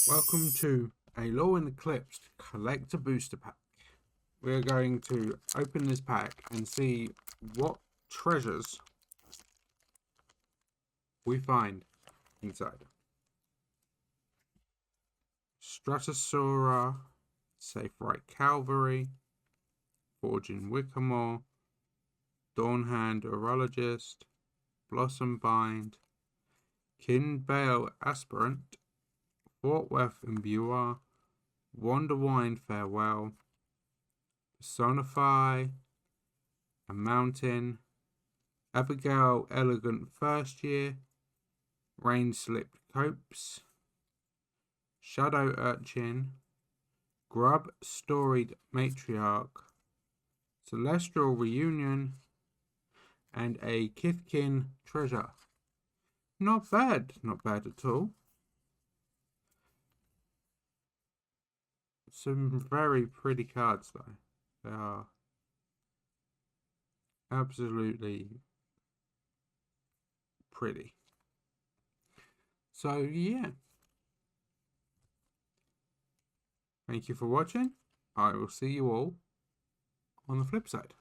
Welcome to a Lorwyn Eclipse Collector Booster Pack. We're going to open this pack and see what treasures we find inside. Stratosaura, Safe Right Calvary, Forging Wickamore, Dawnhand Orologist, Blossom Bind, Kinbale Aspirant, Fort Worth Imbuer, Wonderwine Farewell, Personify, a Mountain, Abigail Elegant First Year, Rain Slipped Copes, Shadow Urchin, Grub Storied Matriarch, Celestial Reunion, and a Kithkin Treasure. Not bad at all. Some very pretty cards though. They are absolutely pretty. So yeah. Thank you for watching. I will see you all on the flip side.